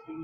Good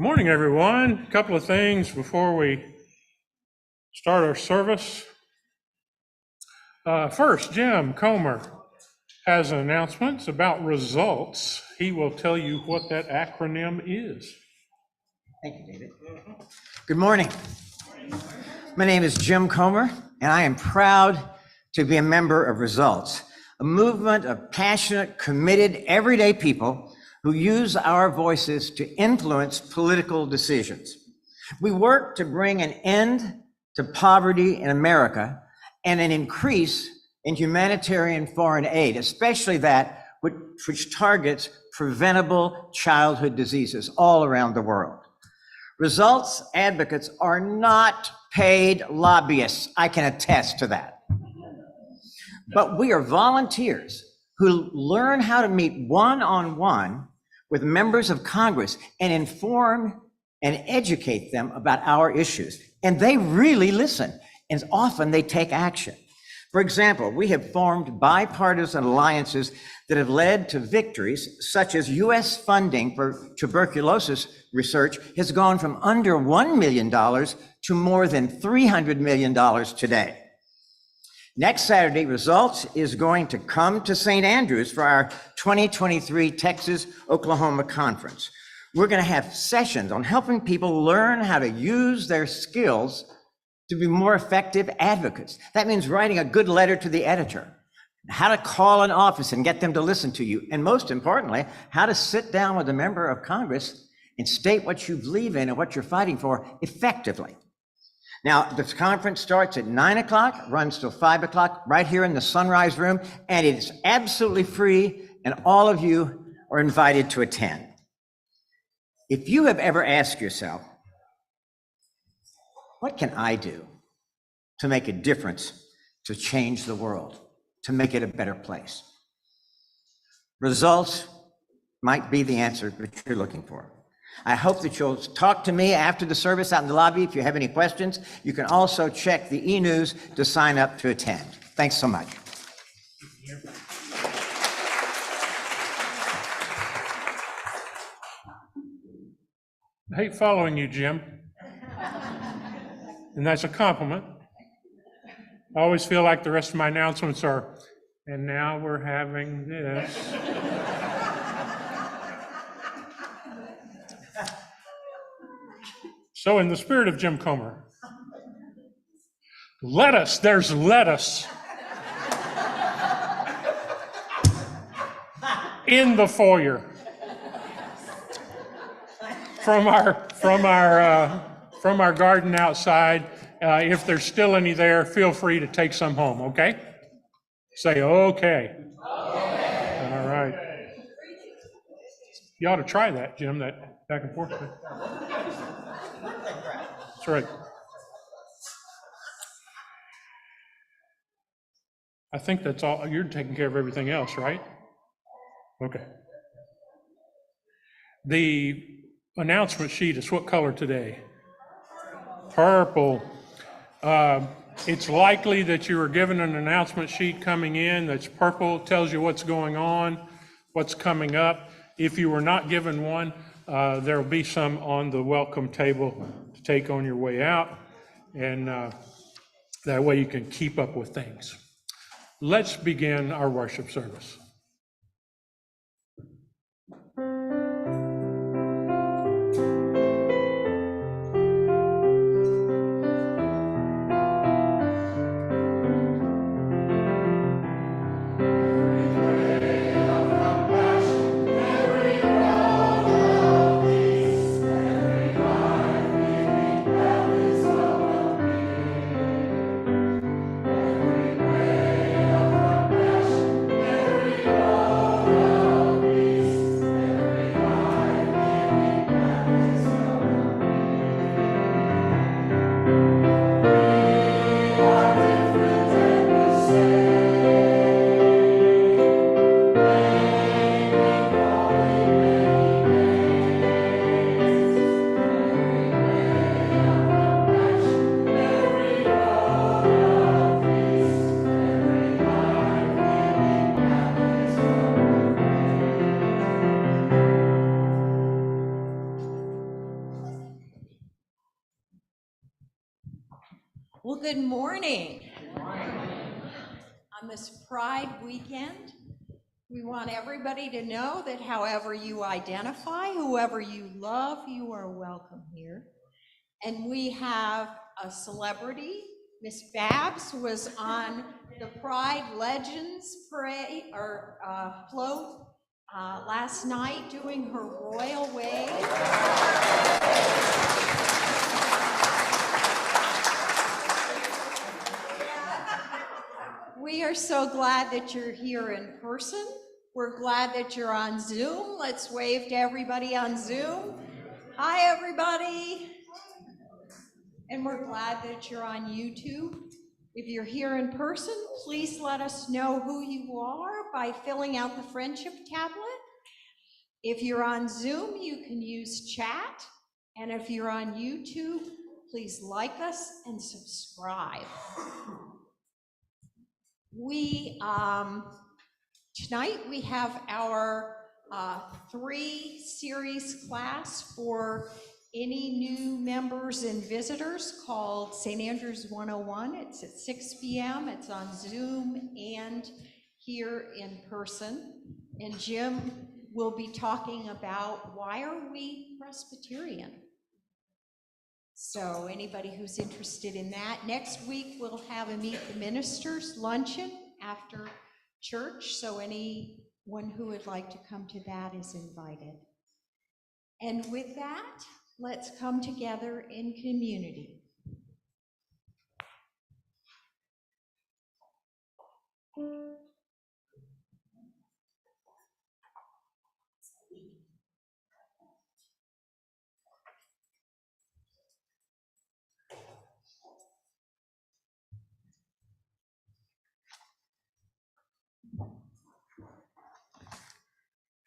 morning, everyone. A couple of things before we start our service. First, Jim Comer has an announcement about results. He will tell you what that acronym is. Thank you, David. Good morning. My name is Jim Comer, and I am proud to be a member of Results, a movement of passionate, committed, everyday people who use our voices to influence political decisions. We work to bring an end to poverty in America and an increase in humanitarian foreign aid, especially that which targets preventable childhood diseases all around the world. Results advocates are not paid lobbyists. I can attest to that. But we are volunteers who learn how to meet one-on-one with members of Congress and inform and educate them about our issues. And they really listen, and often they take action. For example, we have formed bipartisan alliances that have led to victories, such as US funding for tuberculosis research has gone from under $1 million to more than $300 million today. Next Saturday, Results is going to come to St. Andrews for our 2023 Texas-Oklahoma Conference. We're going to have sessions on helping people learn how to use their skills to be more effective advocates. That means writing a good letter to the editor, how to call an office and get them to listen to you, and most importantly, how to sit down with a member of Congress and state what you believe in and what you're fighting for effectively. Now, this conference starts at 9 o'clock, runs till 5 o'clock, right here in the Sunrise Room, and it is absolutely free, and all of you are invited to attend. If you have ever asked yourself, what can I do to make a difference, to change the world, to make it a better place? Results might be the answer that you're looking for. I hope that you'll talk to me after the service out in the lobby if you have any questions. You can also check the e-news to sign up to attend. Thanks so much. I hate following you, Jim. And that's a compliment. I always feel like the rest of my announcements are, and now we're having this. So in the spirit of Jim Comer, there's lettuce in the foyer from our garden outside. If there's still any there, feel free to take some home, okay? Say okay. Okay. All right. You ought to try that, Jim, that back and forth thing. That's right. I think that's all. You're taking care of everything else, right? Okay. The announcement sheet is what color today? Purple. It's likely that you were given an announcement sheet coming in that's purple, tells you what's going on, what's coming up. If you were not given one, There'll be some on the welcome table to take on your way out, and that way you can keep up with things. Let's begin our worship service. Well, good morning. On this Pride weekend, we want everybody to know that however you identify, whoever you love, you are welcome here. And we have a celebrity. Miss Babs was on the Pride Legends Parade or float last night doing her royal way. We are so glad that you're here in person. We're glad that you're on Zoom. Let's wave to everybody on Zoom. Hi, everybody. And we're glad that you're on YouTube. If you're here in person, please let us know who you are by filling out the friendship tablet. If you're on Zoom, you can use chat. And if you're on YouTube, please like us and subscribe. Tonight we have our 3 series class for any new members and visitors called St. Andrews 101. It's at 6 p.m. It's on Zoom and here in person. And Jim will be talking about why are we Presbyterian? So anybody who's interested in that. Next week, we'll have a Meet the Ministers luncheon after church. So anyone who would like to come to that is invited. And with that, let's come together in community.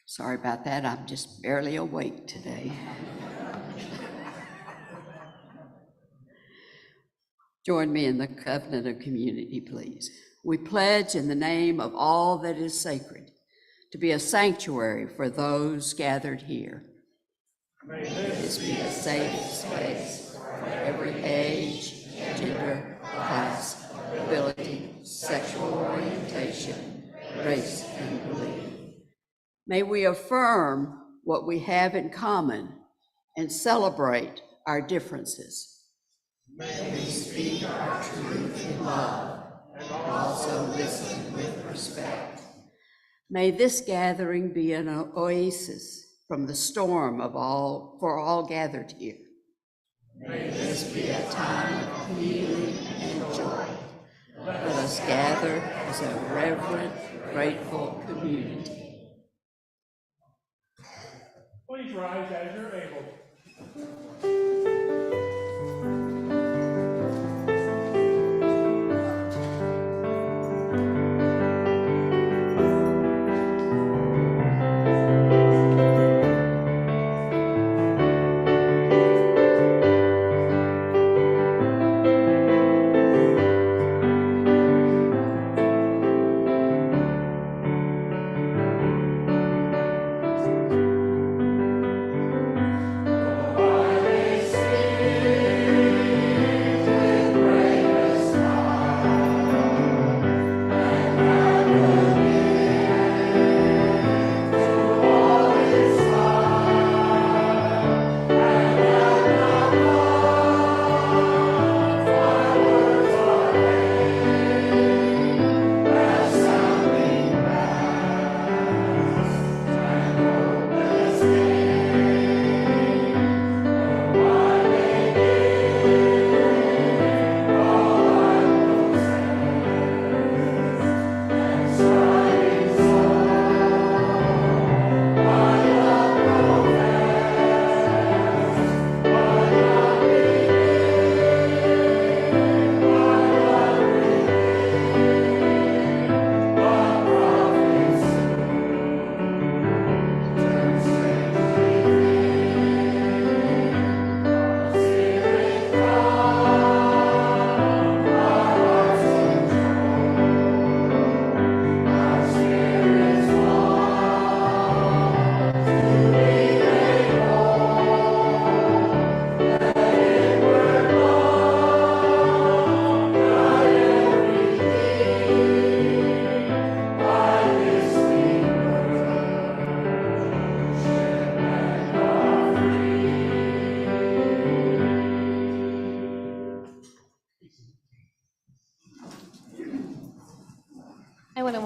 Sorry about that, I'm just barely awake today. Join me in the covenant of community, please. We pledge in the name of all that is sacred to be a sanctuary for those gathered here. May this be a safe space for every age, gender, class, ability, sexual orientation, race, and belief. May we affirm what we have in common and celebrate our differences. May we speak our truth in love and also listen with respect. May this gathering be an oasis from the storm of for all gathered here. May this be a time of healing and joy. Let us gather as a reverent, grateful community. Please rise as you're able.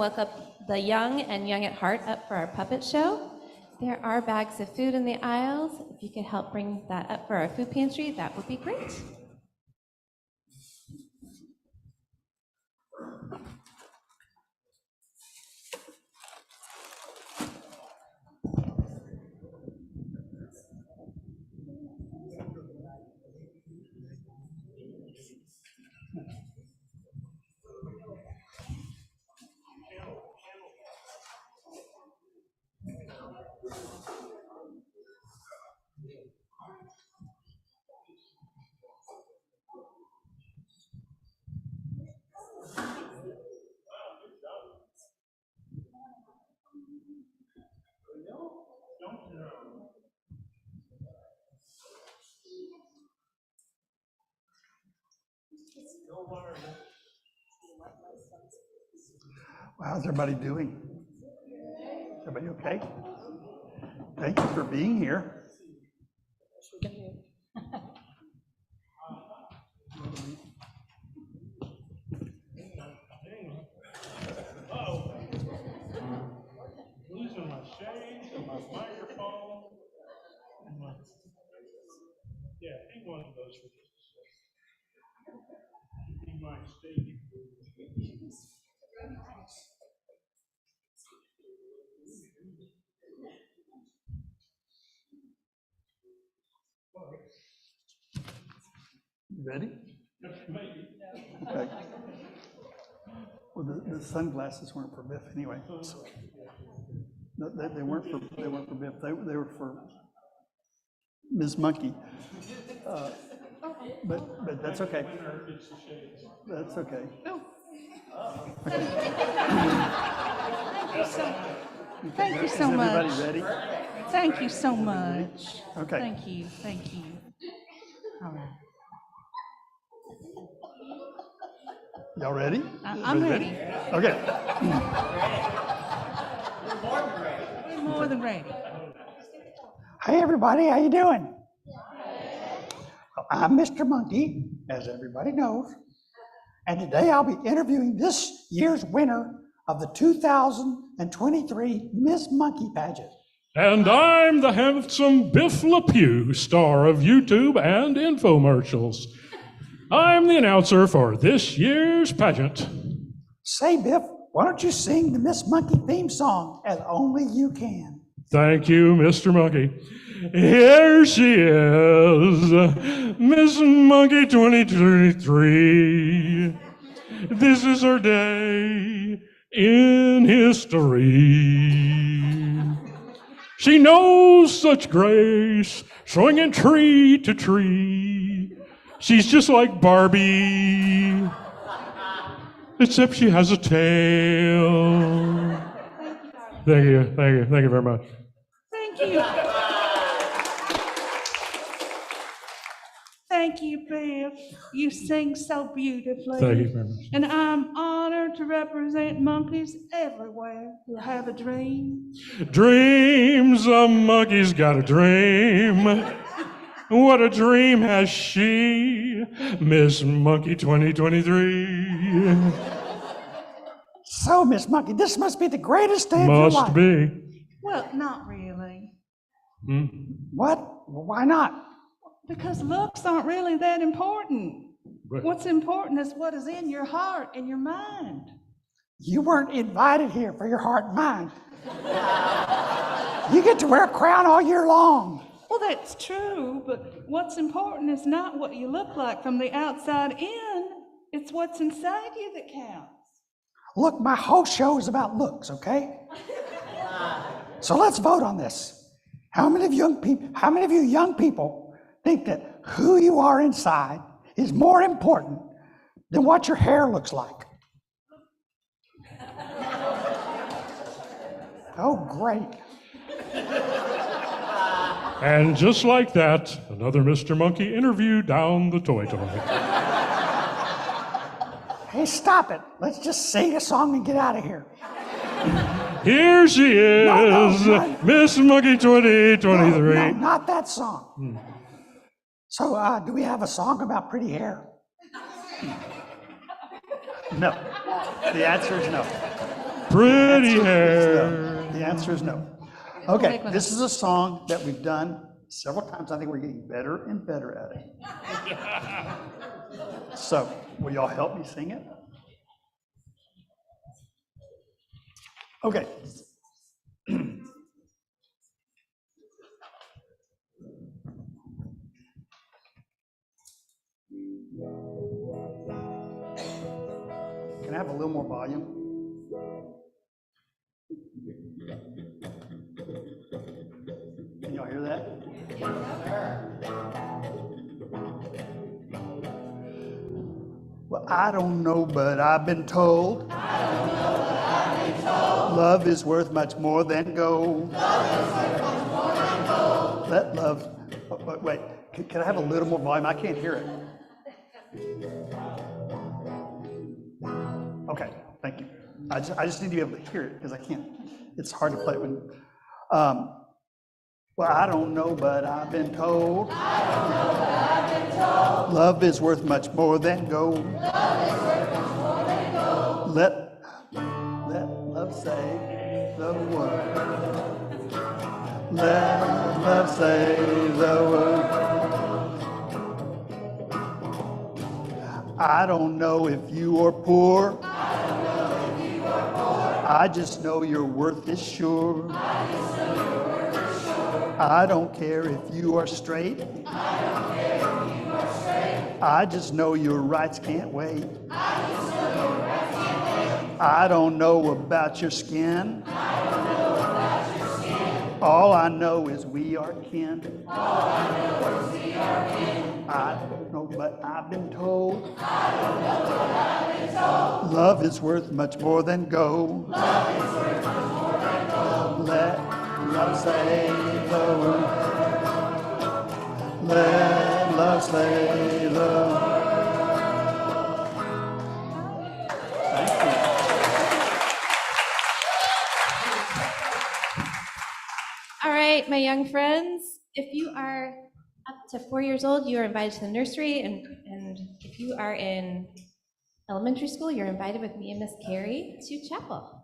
welcome the young and young at heart up for our puppet show. There are bags of food in the aisles. If you could help bring that up for our food pantry, that would be great. How's everybody doing? Everybody okay? Thank you for being here. Losing my shades and my microphone. Yeah, hang one of those for just a second. Be my stage. You ready? Okay. Well, the sunglasses weren't for Biff anyway. So. No, they weren't for Biff. They were for Ms. Monkey. But that's okay. That's okay. Thank you so Is much. everybody ready? Thank you so much. Okay. Thank you. Thank you. All right. Y'all ready? I'm ready. Okay. We're more than ready. Hey, everybody, how you doing? Well, I'm Mr. Monkey, as everybody knows, and today I'll be interviewing this year's winner of the 2023 Miss Monkey Pageant. And I'm the handsome Biff LePew, star of YouTube and infomercials. I'm the announcer for this year's pageant. Say, Biff, why don't you sing the Miss Monkey theme song as only you can? Thank you, Mr. Monkey. Here she is, Miss Monkey 2023. This is her day in history. She knows such grace, swinging tree to tree. She's just like Barbie, except she has a tail. Thank you very much. Thank you. Thank you, Biff. You sing so beautifully. Thank you very much. And I'm honored to represent monkeys everywhere who have a dream. Dreams, a monkey's got a dream. What a dream has she, Miss Monkey 2023. So, Miss Monkey, this must be the greatest day of your life. Must be. Well, not really. What? Why not? Because looks aren't really that important. Right. What's important is what is in your heart and your mind. You weren't invited here for your heart and mind. You get to wear a crown all year long. Well, that's true, but what's important is not what you look like from the outside in. It's what's inside you that counts. Look, my whole show is about looks, okay? So let's vote on this. How many of you young people think that who you are inside is more important than what your hair looks like? Oh, great. And just like that, another Mr. Monkey interview down the toy. Hey, stop it. Let's just sing a song and get out of here. Here she is, No. Miss Monkey 2023. No, not that song. So, do we have a song about pretty hair? No. The answer is no. Pretty No. hair. The answer is no. Okay, this is a song that we've done several times. I think we're getting better and better at it. So, will y'all help me sing it? Okay. Can I have a little more volume? Can y'all hear that? Well, I don't know, but I've been told. Love is worth much more than gold. Let love. Wait, can I have a little more volume? I can't hear it. Okay, thank you. I just need to be able to hear it because I can't. It's hard to play when. Well, I don't know, but I've been told. Love is worth much more than gold. Let love say the word. Let love say the word. I don't know if you are poor. I just know your worth is sure. I don't care if you are straight. I just know your rights can't wait. I don't know about your skin. All I know is we are kin. I don't know, but I've been told. Love is worth much more than gold. Let love say the word. Let love say the word. Thank you. All right, my young friends, if you are up to 4 years old, you are invited to the nursery, and if you are in elementary school, you're invited with me and Miss Carrie to chapel.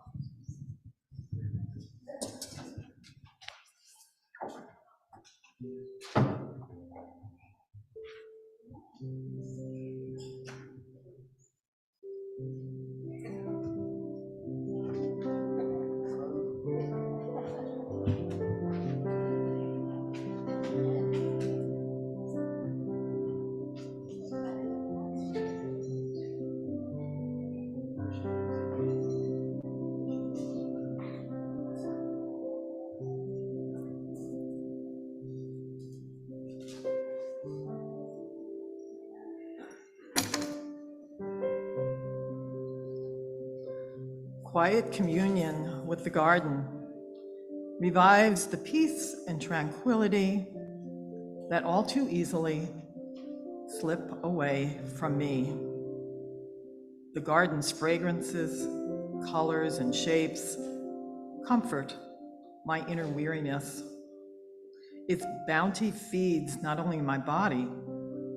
Quiet communion with the garden revives the peace and tranquility that all too easily slip away from me. The garden's fragrances, colors, and shapes comfort my inner weariness. Its bounty feeds not only my body,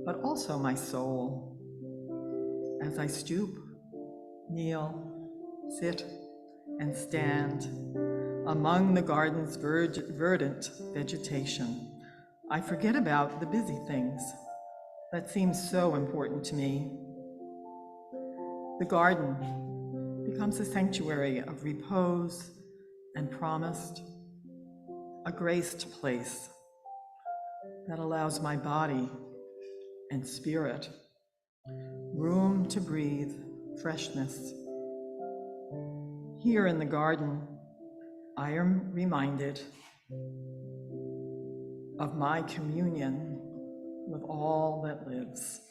but also my soul. As I stoop, kneel, sit, and stand among the garden's verdant vegetation, I forget about the busy things that seem so important to me. The garden becomes a sanctuary of repose and promised, a graced place that allows my body and spirit room to breathe freshness. Here in the garden, I am reminded of my communion with all that lives.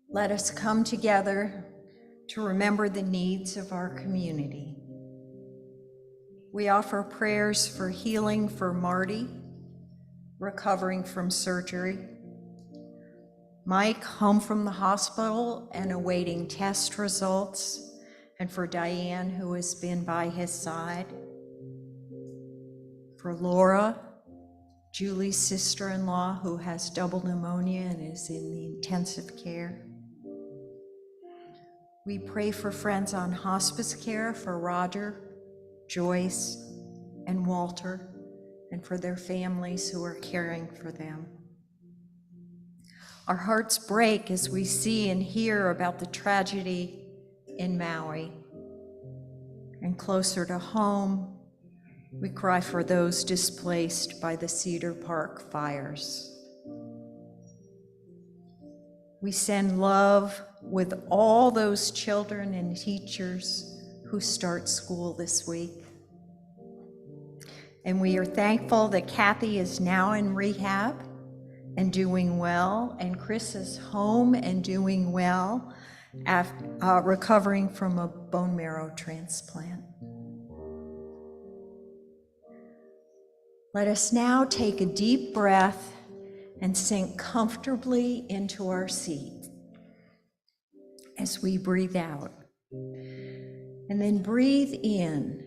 Let us come together to remember the needs of our community. We offer prayers for healing for Marty, recovering from surgery, Mike home from the hospital and awaiting test results, and for Diane, who has been by his side. For Laura, Julie's sister-in-law, who has double pneumonia and is in the intensive care. We pray for friends on hospice care for Roger, Joyce, and Walter, and for their families who are caring for them. Our hearts break as we see and hear about the tragedy in Maui. And closer to home, we cry for those displaced by the Cedar Park fires. We send love with all those children and teachers who start school this week. And we are thankful that Kathy is now in rehab and doing well, and Chris is home and doing well after recovering from a bone marrow transplant. Let us now take a deep breath and sink comfortably into our seat as we breathe out. And then breathe in,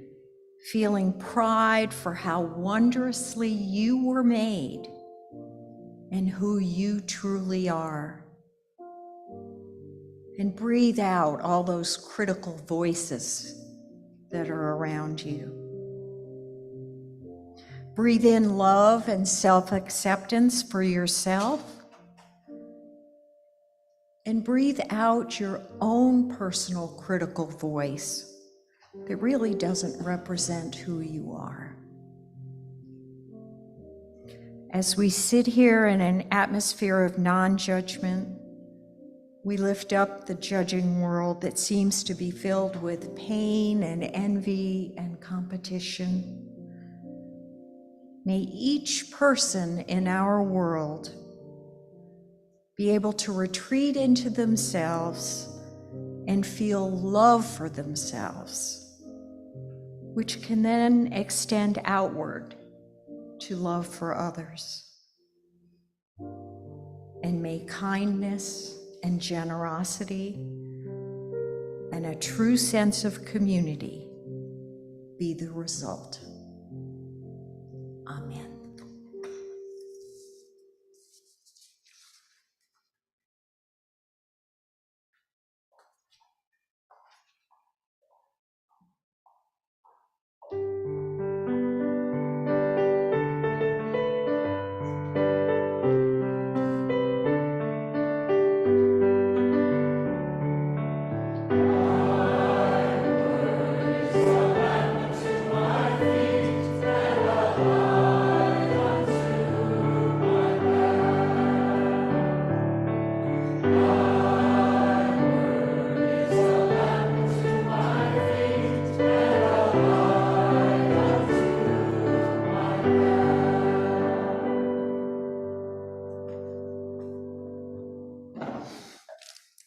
feeling pride for how wondrously you were made and who you truly are. And breathe out all those critical voices that are around you. Breathe in love and self-acceptance for yourself. And breathe out your own personal critical voice that really doesn't represent who you are. As we sit here in an atmosphere of non-judgment, we lift up the judging world that seems to be filled with pain and envy and competition. May each person in our world be able to retreat into themselves and feel love for themselves, which can then extend outward to love for others. And may kindness and generosity and a true sense of community be the result. Amen.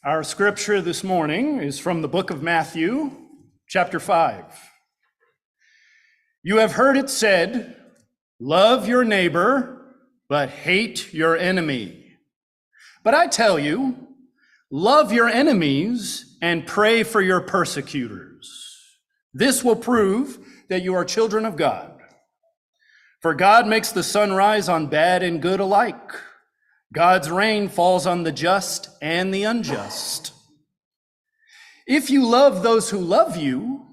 Our scripture this morning is from the book of Matthew, chapter 5. You have heard it said, love your neighbor, but hate your enemy. But I tell you, love your enemies and pray for your persecutors. This will prove that you are children of God. For God makes the sun rise on bad and good alike. God's rain falls on the just and the unjust. If you love those who love you,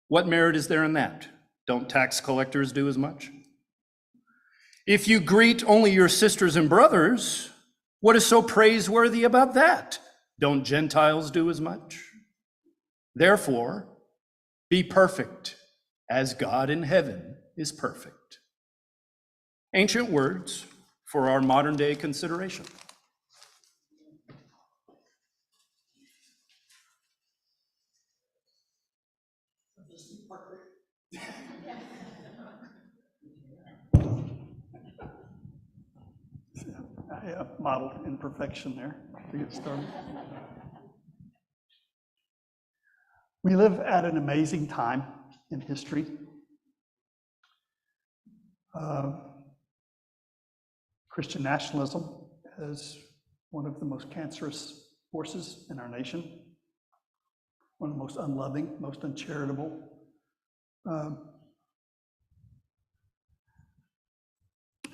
what merit is there in that? Don't tax collectors do as much? If you greet only your sisters and brothers, what is so praiseworthy about that? Don't Gentiles do as much? Therefore, be perfect as God in heaven is perfect. Ancient words for our modern day consideration. I modeled imperfection there to get started. We live at an amazing time in history. Christian nationalism has one of the most cancerous forces in our nation, one of the most unloving, most uncharitable.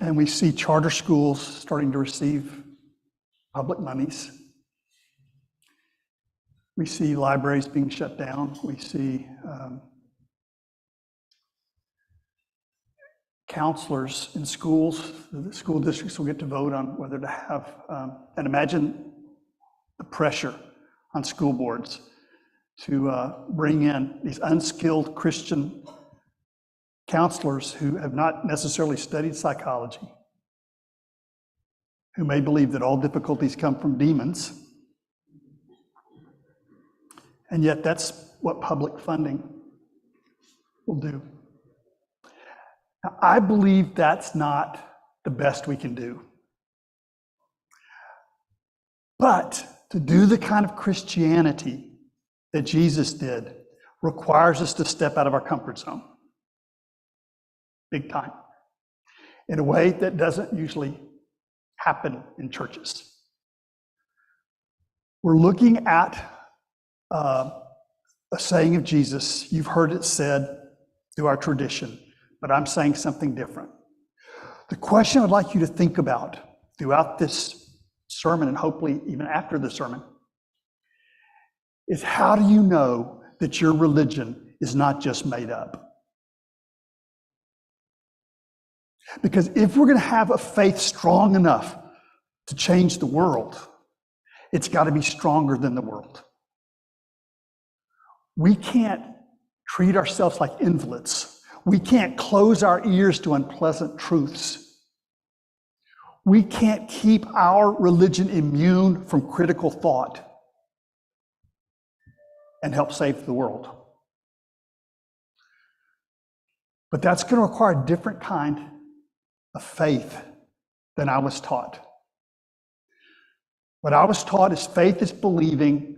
And we see charter schools starting to receive public monies. We see libraries being shut down. We see counselors in schools. The school districts will get to vote on whether to have, and imagine the pressure on school boards to bring in these unskilled Christian counselors who have not necessarily studied psychology, who may believe that all difficulties come from demons. And yet that's what public funding will do. Now, I believe that's not the best we can do. But to do the kind of Christianity that Jesus did requires us to step out of our comfort zone. Big time. In a way that doesn't usually happen in churches. We're looking at a saying of Jesus. You've heard it said through our tradition, but I'm saying something different. The question I'd like you to think about throughout this sermon, and hopefully even after the sermon, is how do you know that your religion is not just made up? Because if we're going to have a faith strong enough to change the world, it's got to be stronger than the world. We can't treat ourselves like invalids. We can't close our ears to unpleasant truths. We can't keep our religion immune from critical thought and help save the world. But that's going to require a different kind of faith than I was taught. What I was taught is faith is believing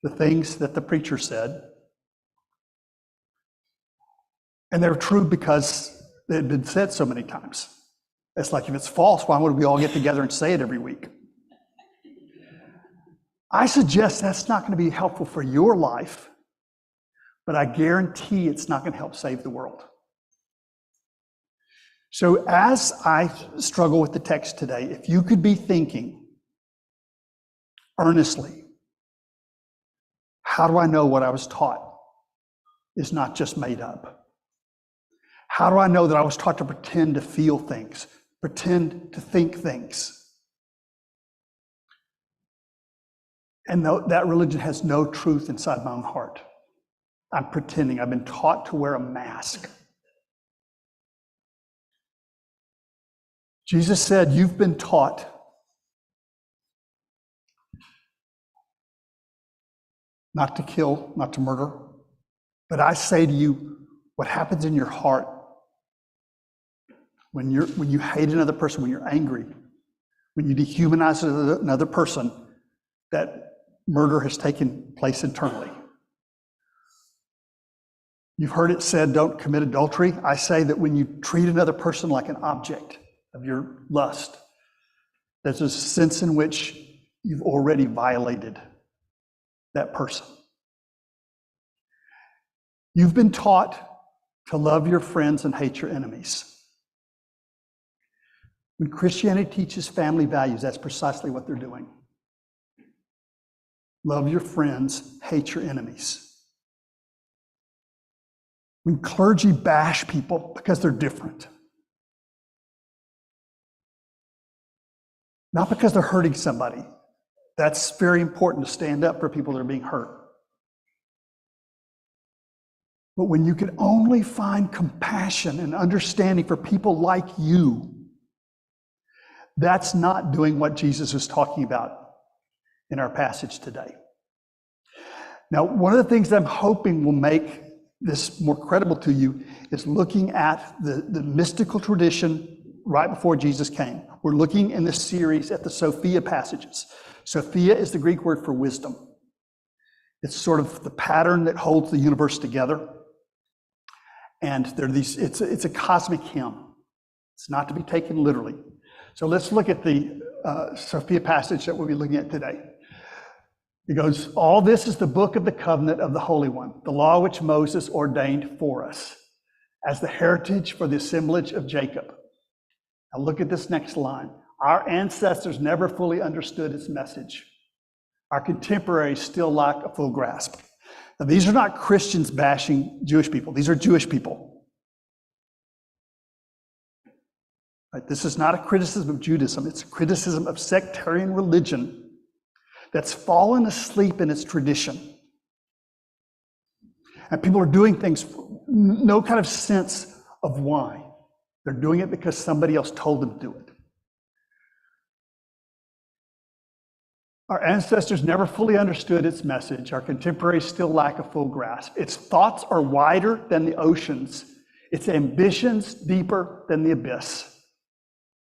the things that the preacher said. And they're true because they had been said so many times. It's like, if it's false, why would we all get together and say it every week? I suggest that's not going to be helpful for your life, but I guarantee it's not going to help save the world. So as I struggle with the text today, if you could be thinking earnestly, how do I know what I was taught is not just made up? How do I know that I was taught to pretend to feel things, pretend to think things? And that religion has no truth inside my own heart. I'm pretending. I've been taught to wear a mask. Jesus said, you've been taught not to kill, not to murder. But I say to you, what happens in your heart when you hate another person, when you're angry, when you dehumanize another person, that murder has taken place internally. You've heard it said, don't commit adultery. I say that when you treat another person like an object of your lust, there's a sense in which you've already violated that person. You've been taught to love your friends and hate your enemies. When Christianity teaches family values, that's precisely what they're doing. Love your friends, hate your enemies. When clergy bash people because they're different, not because they're hurting somebody. That's very important to stand up for people that are being hurt. But when you can only find compassion and understanding for people like you, that's not doing what Jesus is talking about in our passage today. Now, one of the things that I'm hoping will make this more credible to you is looking at the mystical tradition right before Jesus came. We're looking in this series at the Sophia passages. Sophia is the Greek word for wisdom. It's sort of the pattern that holds the universe together. And there are these, it's a cosmic hymn. It's not to be taken literally. So let's look at the Sophia passage that we'll be looking at today. It goes, all this is the book of the covenant of the Holy One, the law which Moses ordained for us as the heritage for the assemblage of Jacob. Now look at this next line. Our ancestors never fully understood its message. Our contemporaries still lack a full grasp. Now, these are not Christians bashing Jewish people. These are Jewish people. Right? This is not a criticism of Judaism. It's a criticism of sectarian religion that's fallen asleep in its tradition. And people are doing things, no kind of sense of why. They're doing it because somebody else told them to do it. Our ancestors never fully understood its message. Our contemporaries still lack a full grasp. Its thoughts are wider than the oceans. Its ambitions deeper than the abyss.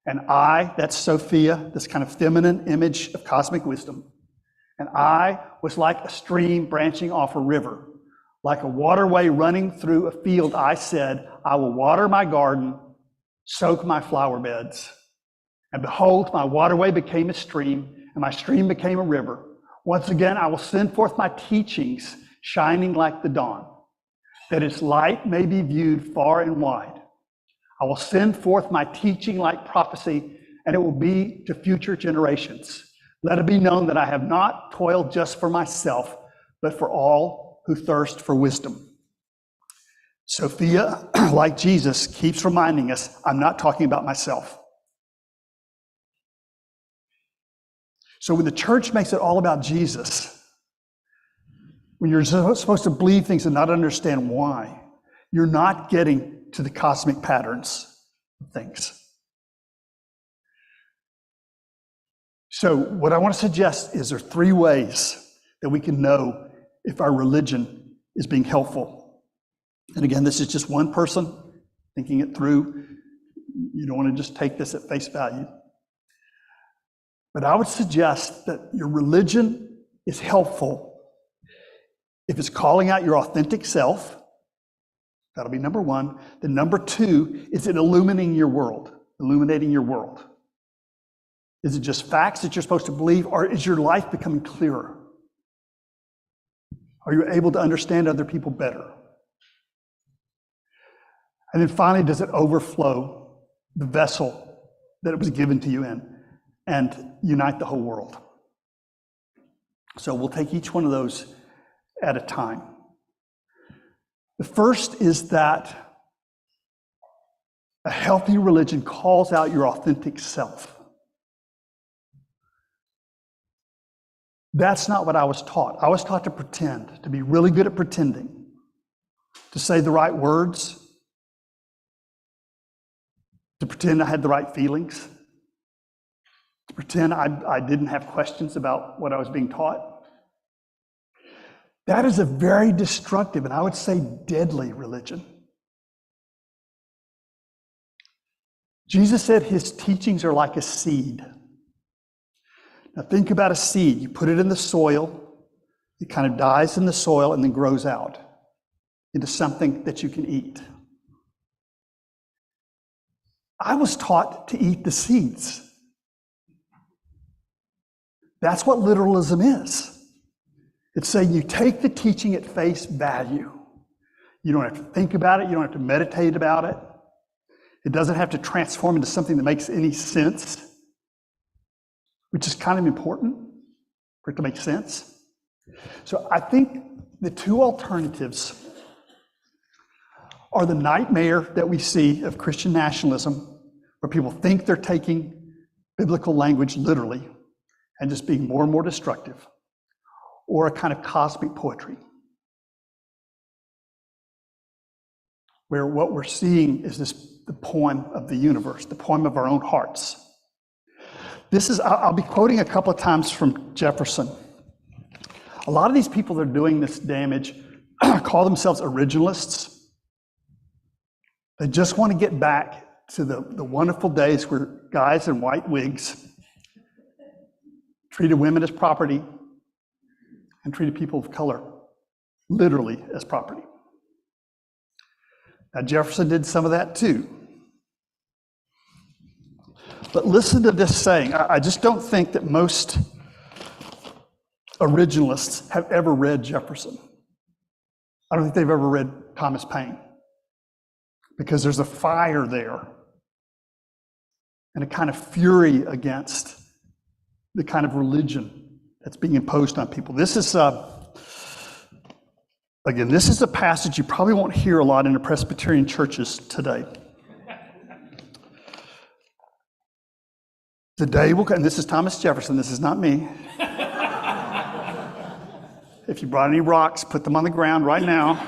And I, that's Sophia, this kind of feminine image of cosmic wisdom. And I was like a stream branching off a river. Like a waterway running through a field, I said, I will water my garden, soak my flower beds. And behold, my waterway became a stream, and my stream became a river. Once again, I will send forth my teachings, shining like the dawn, that its light may be viewed far and wide. I will send forth my teaching like prophecy, and it will be to future generations. Let it be known that I have not toiled just for myself, but for all who thirst for wisdom. Sophia, like Jesus, keeps reminding us, I'm not talking about myself. So when the church makes it all about Jesus, when you're supposed to believe things and not understand why, you're not getting to the cosmic patterns of things. So what I want to suggest is there are 3 ways that we can know if our religion is being helpful. And again, this is just one person thinking it through. You don't want to just take this at face value. But I would suggest that your religion is helpful if it's calling out your authentic self. That'll be number 1. Then number 2 is it illuminating your world. Is it just facts that you're supposed to believe, or is your life becoming clearer? Are you able to understand other people better? And then finally, does it overflow the vessel that it was given to you in and unite the whole world? So we'll take each one of those at a time. The first is that a healthy religion calls out your authentic self. That's not what I was taught. I was taught to pretend, to be really good at pretending, to say the right words, to pretend I had the right feelings, to pretend I didn't have questions about what I was being taught. That is a very destructive, and I would say deadly religion. Jesus said his teachings are like a seed. Now think about a seed. You put it in the soil, it kind of dies in the soil and then grows out into something that you can eat. I was taught to eat the seeds. That's what literalism is. It's saying you take the teaching at face value. You don't have to think about it. You don't have to meditate about it. It doesn't have to transform into something that makes any sense, which is kind of important for it to make sense. So I think the 2 alternatives are the nightmare that we see of Christian nationalism, where people think they're taking biblical language literally and just being more and more destructive, or a kind of cosmic poetry, where what we're seeing is the poem of the universe, the poem of our own hearts. I'll be quoting a couple of times from Jefferson. A lot of these people that are doing this damage call themselves originalists. They just want to get back to the wonderful days where guys in white wigs treated women as property and treated people of color literally as property. Now, Jefferson did some of that too. But listen to this saying. I just don't think that most originalists have ever read Jefferson. I don't think they've ever read Thomas Paine, because there's a fire there and a kind of fury against the kind of religion that's being imposed on people. This is, again, this is a passage you probably won't hear a lot in the Presbyterian churches today. The day will come, and this is Thomas Jefferson, this is not me. If you brought any rocks, put them on the ground right now.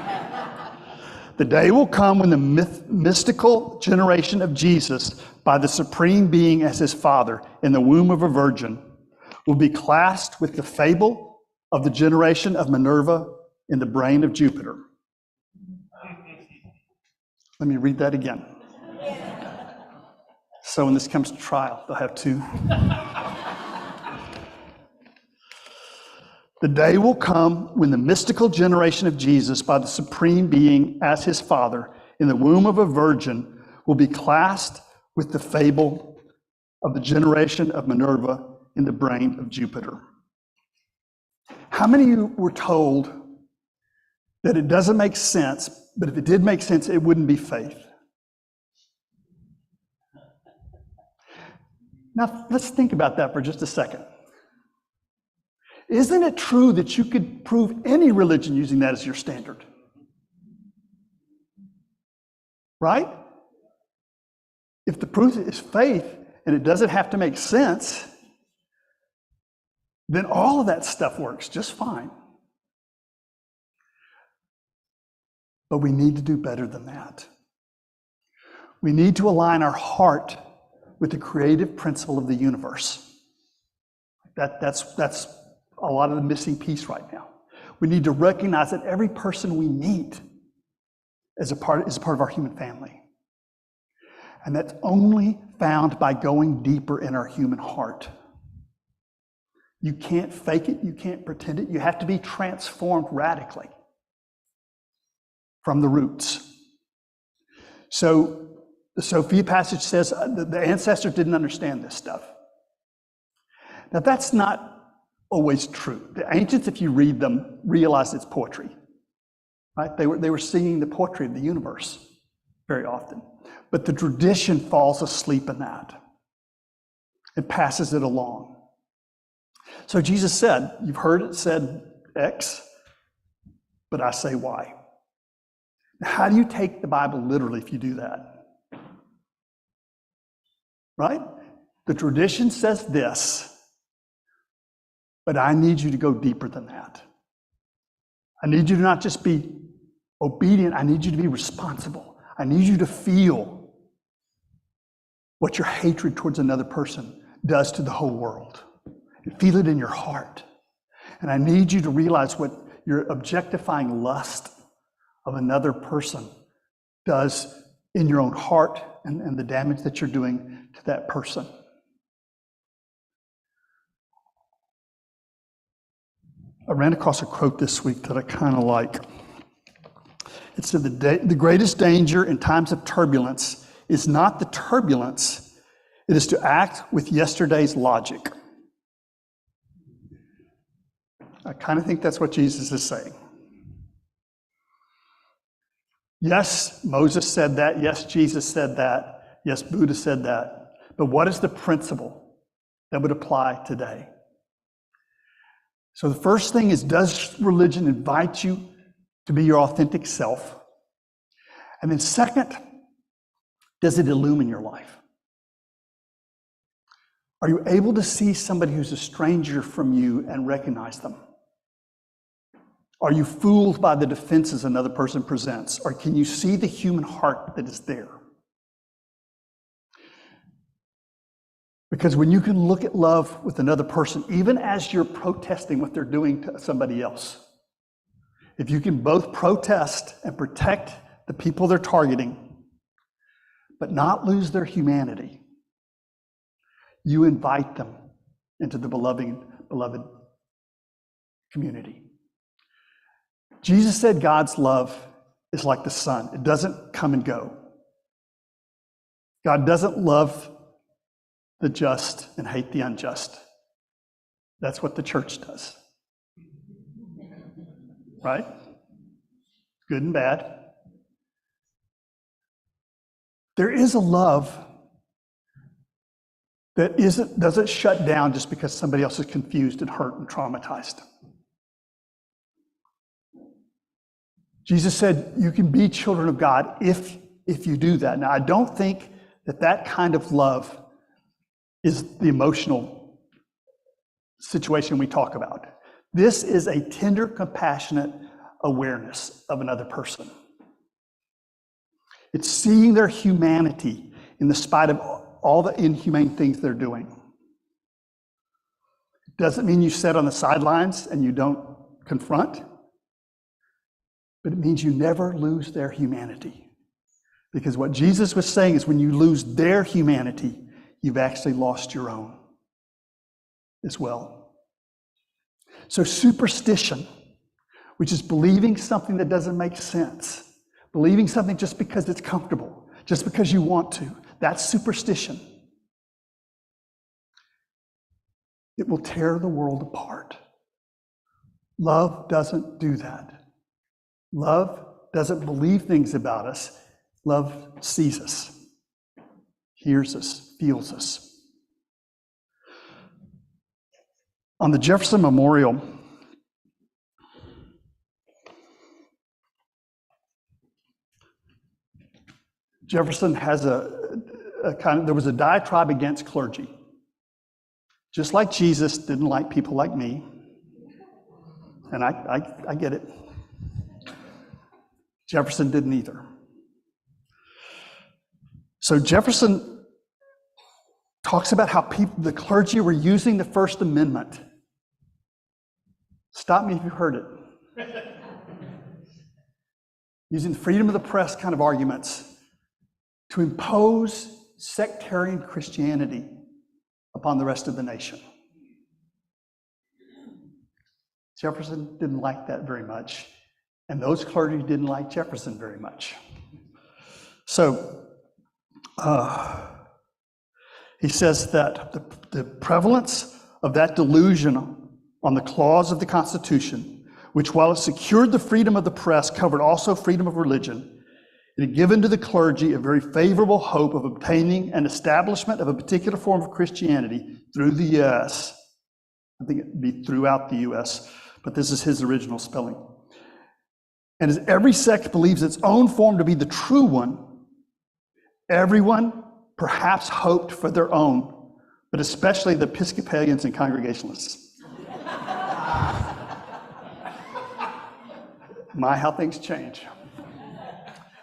The day will come when the mystical generation of Jesus, by the Supreme Being as his Father in the womb of a virgin, will be classed with the fable of the generation of Minerva in the brain of Jupiter. Let me read that again. So when this comes to trial, they'll have two. The day will come when the mystical generation of Jesus, by the Supreme Being as his Father in the womb of a virgin, will be classed with the fable of the generation of Minerva in the brain of Jupiter. How many of you were told that it doesn't make sense, but if it did make sense, it wouldn't be faith? Now, let's think about that for just a second. Isn't it true that you could prove any religion using that as your standard? Right? If the proof is faith and it doesn't have to make sense, then all of that stuff works just fine. But we need to do better than that. We need to align our heart with the creative principle of the universe. That's a lot of the missing piece right now. We need to recognize that every person we meet is a part of our human family. And that's only found by going deeper in our human heart. You can't fake it, you can't pretend it, you have to be transformed radically from the roots. So the Sophia passage says the ancestors didn't understand this stuff. Now that's not always true. The ancients, if you read them, realize it's poetry. Right? They were singing the poetry of the universe very often. But the tradition falls asleep in that. It passes it along. So Jesus said, you've heard it said X, but I say Y. Now, how do you take the Bible literally if you do that? Right? The tradition says this, but I need you to go deeper than that. I need you to not just be obedient, I need you to be responsible. I need you to feel what your hatred towards another person does to the whole world. You feel it in your heart. And I need you to realize what your objectifying lust of another person does in your own heart and the damage that you're doing to that person. I ran across a quote this week that I kind of like. It said, the greatest danger in times of turbulence is not the turbulence, it is to act with yesterday's logic. I kind of think that's what Jesus is saying. Yes, Moses said that. Yes, Jesus said that. Yes, Buddha said that. But what is the principle that would apply today? So the first thing is, does religion invite you to be your authentic self? And then second, does it illumine your life? Are you able to see somebody who's a stranger from you and recognize them? Are you fooled by the defenses another person presents? Or can you see the human heart that is there? Because when you can look at love with another person, even as you're protesting what they're doing to somebody else, if you can both protest and protect the people they're targeting, but not lose their humanity, you invite them into the beloved community. Jesus said God's love is like the sun. It doesn't come and go. God doesn't love the just and hate the unjust. That's what the church does. Right? Good and bad. There is a love that doesn't shut down just because somebody else is confused and hurt and traumatized. Jesus said you can be children of God if you do that. Now, I don't think that kind of love is the emotional situation we talk about. This is a tender, compassionate awareness of another person. It's seeing their humanity in the spite of all the inhumane things they're doing. It doesn't mean you sit on the sidelines and you don't confront, but it means you never lose their humanity. Because what Jesus was saying is when you lose their humanity, you've actually lost your own as well. So superstition, which is believing something that doesn't make sense, believing something just because it's comfortable, just because you want to, that's superstition. It will tear the world apart. Love doesn't do that. Love doesn't believe things about us. Love sees us, hears us, feels us. On the Jefferson Memorial, Jefferson has there was a diatribe against clergy. Just like Jesus didn't like people like me, and I get it. Jefferson didn't either. So Jefferson talks about how the clergy were using the First Amendment. Stop me if you've heard it. Using freedom of the press kind of arguments to impose sectarian Christianity upon the rest of the nation. Jefferson didn't like that very much, and those clergy didn't like Jefferson very much. So he says that the prevalence of that delusion on the clause of the Constitution, which while it secured the freedom of the press, covered also freedom of religion, it had given to the clergy a very favorable hope of obtaining an establishment of a particular form of Christianity through the U.S. I think it'd be throughout the U.S., but this is his original spelling. And as every sect believes its own form to be the true one, everyone perhaps hoped for their own, but especially the Episcopalians and Congregationalists. My, how things change.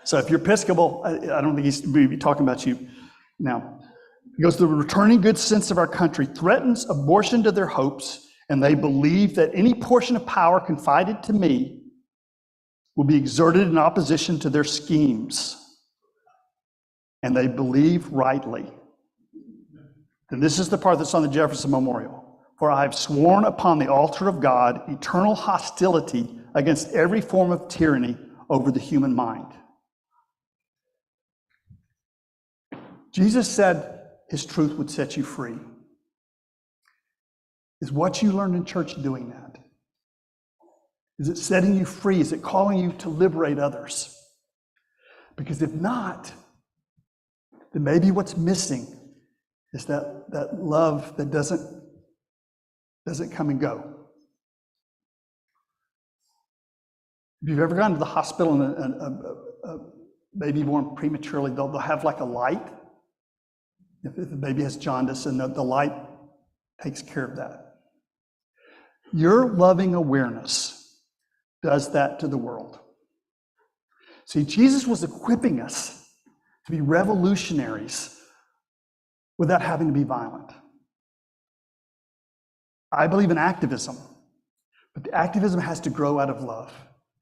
So if you're Episcopal, I don't think he's be talking about you now. He goes, the returning good sense of our country threatens abortion to their hopes, and they believe that any portion of power confided to me will be exerted in opposition to their schemes. And they believe rightly. And this is the part that's on the Jefferson Memorial. For I have sworn upon the altar of God eternal hostility against every form of tyranny over the human mind. Jesus said his truth would set you free. Is what you learned in church doing that? Is it setting you free? Is it calling you to liberate others? Because if not, then maybe what's missing is that love that doesn't come and go. If you've ever gone to the hospital and a baby born prematurely, they'll have like a light. If the baby has jaundice, and the light takes care of that. Your loving awareness does that to the world. See, Jesus was equipping us to be revolutionaries without having to be violent. I believe in activism, but the activism has to grow out of love.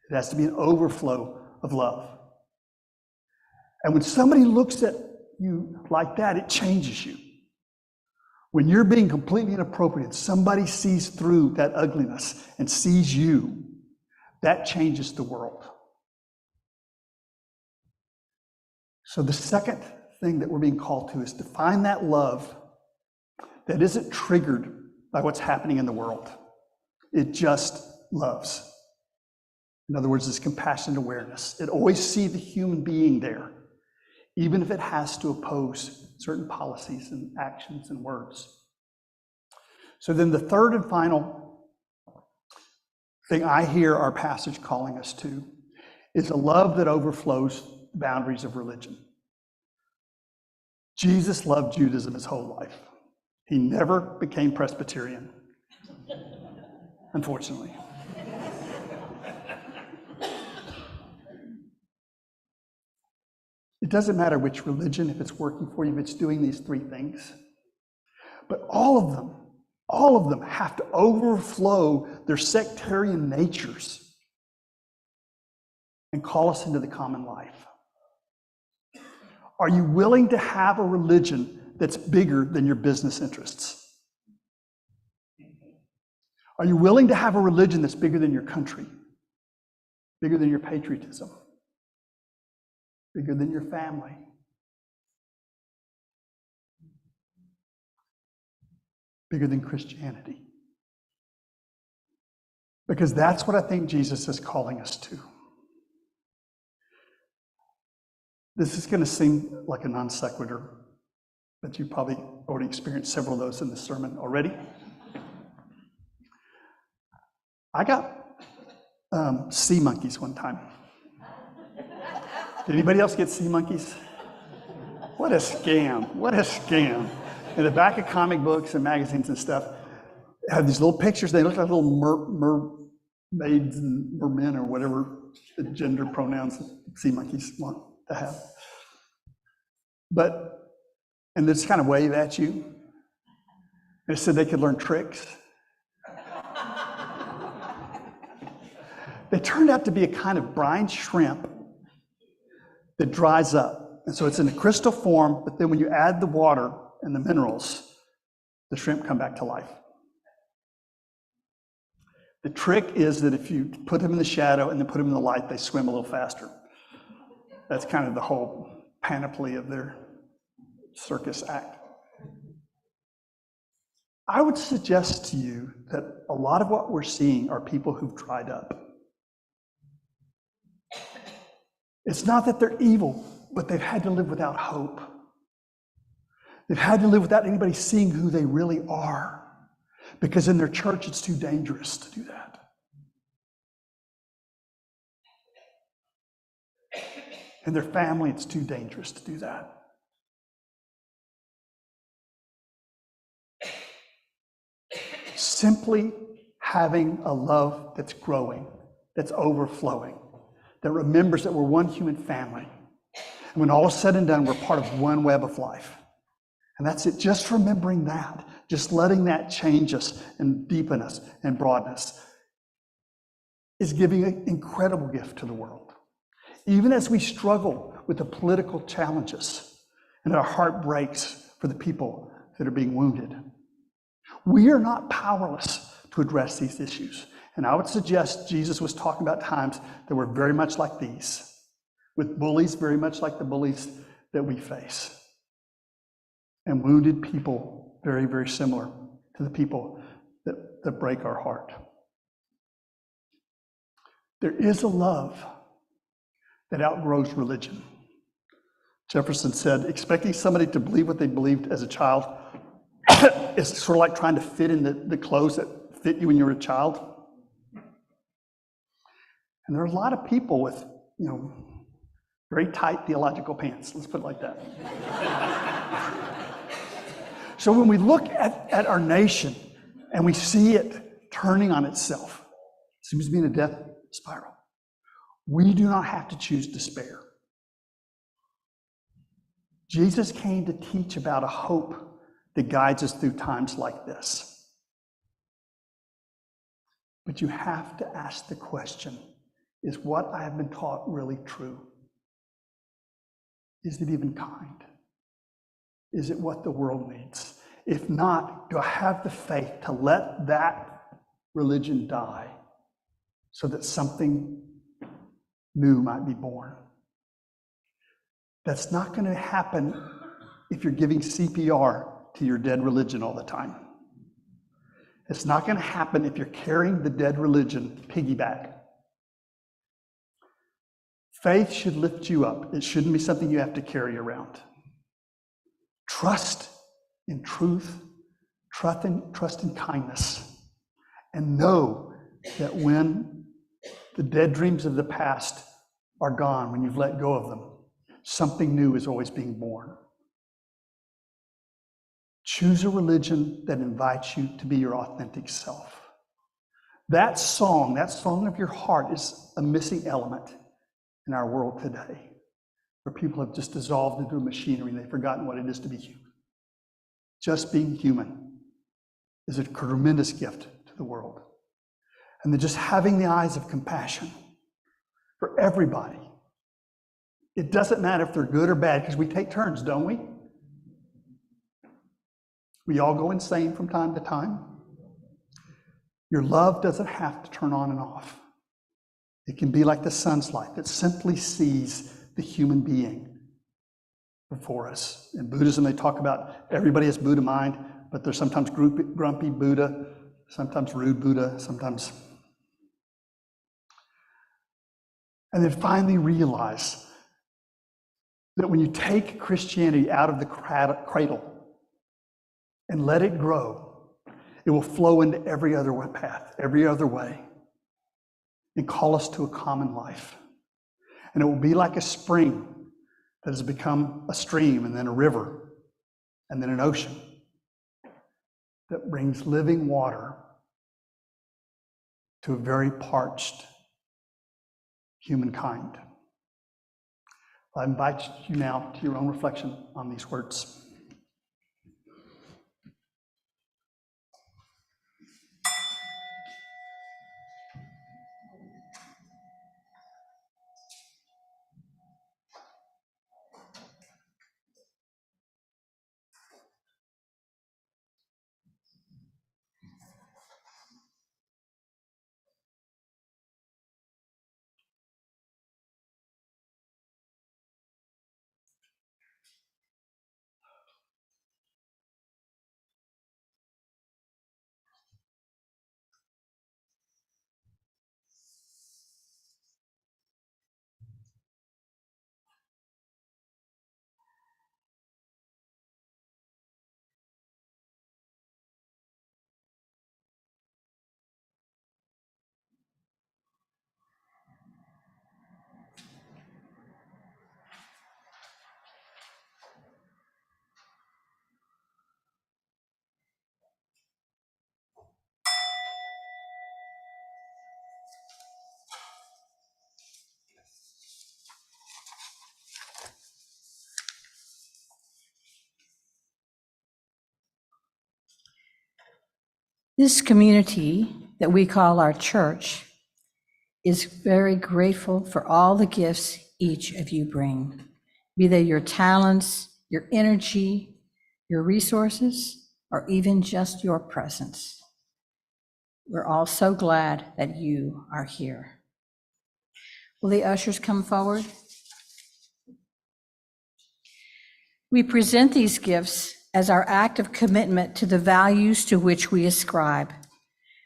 It has to be an overflow of love. And when somebody looks at you like that, it changes you. When you're being completely inappropriate, somebody sees through that ugliness and sees you, that changes the world. So the second thing that we're being called to is to find that love that isn't triggered by what's happening in the world. It just loves. In other words, it's compassionate awareness. It always sees the human being there, even if it has to oppose certain policies and actions and words. So then the third and final thing I hear our passage calling us to is a love that overflows the boundaries of religion. Jesus loved Judaism his whole life. He never became Presbyterian, unfortunately. It doesn't matter which religion, if it's working for you, if it's doing these three things. But all of them have to overflow their sectarian natures and call us into the common life. Are you willing to have a religion that's bigger than your business interests? Are you willing to have a religion that's bigger than your country, bigger than your patriotism, bigger than your family? Bigger than Christianity? Because that's what I think Jesus is calling us to. This is going to seem like a non sequitur, but you probably already experienced several of those in this sermon already. I got sea monkeys one time. Did anybody else get sea monkeys? What a scam, what a scam. In the back of comic books and magazines and stuff, have these little pictures. They look like little mermaids and mermen or whatever the gender pronouns sea monkeys want to have. And they just kind of wave at you. They said they could learn tricks. They turned out to be a kind of brine shrimp that dries up. And so it's in a crystal form, but then when you add the water and the minerals, the shrimp come back to life. The trick is that if you put them in the shadow and then put them in the light, they swim a little faster. That's kind of the whole panoply of their circus act. I would suggest to you that a lot of what we're seeing are people who've dried up. It's not that they're evil, but they've had to live without hope. They've had to live without anybody seeing who they really are, because in their church it's too dangerous to do that. In their family it's too dangerous to do that. Simply having a love that's growing, that's overflowing, that remembers that we're one human family. And when all is said and done, we're part of one web of life. And that's it, just remembering that, just letting that change us and deepen us and broaden us, is giving an incredible gift to the world. Even as we struggle with the political challenges and our heart breaks for the people that are being wounded, we are not powerless to address these issues. And I would suggest Jesus was talking about times that were very much like these, with bullies very much like the bullies that we face, and wounded people very, very similar to the people that break our heart. There is a love that outgrows religion. Jefferson said, expecting somebody to believe what they believed as a child is sort of like trying to fit in the clothes that fit you when you were a child. And there are a lot of people with, very tight theological pants. Let's put it like that. So when we look at our nation and we see it turning on itself, it seems to be in a death spiral, we do not have to choose despair. Jesus came to teach about a hope that guides us through times like this. But you have to ask the question, is what I have been taught really true? Is it even kind? Is it what the world needs? If not, do I have the faith to let that religion die so that something new might be born? That's not going to happen if you're giving CPR to your dead religion all the time. It's not going to happen if you're carrying the dead religion piggyback. Faith should lift you up. It shouldn't be something you have to carry around. Trust in truth, trust in kindness, and know that when the dead dreams of the past are gone, when you've let go of them, something new is always being born. Choose a religion that invites you to be your authentic self. That song of your heart, is a missing element in our world today, where people have just dissolved into a machinery and they've forgotten what it is to be human. Just being human is a tremendous gift to the world. And then just having the eyes of compassion for everybody. It doesn't matter if they're good or bad, because we take turns, don't we? We all go insane from time to time. Your love doesn't have to turn on and off. It can be like the sun's light that simply sees the human being before us. In Buddhism, they talk about everybody has Buddha mind, but there's sometimes grumpy Buddha, sometimes rude Buddha, sometimes. And then finally realize that when you take Christianity out of the cradle and let it grow, it will flow into every other path, every other way, and call us to a common life. And it will be like a spring that has become a stream, and then a river, and then an ocean that brings living water to a very parched humankind. I invite you now to your own reflection on these words. This community that we call our church is very grateful for all the gifts each of you bring, be they your talents, your energy, your resources, or even just your presence. We're all so glad that you are here. Will the ushers come forward? We present these gifts as our act of commitment to the values to which we ascribe.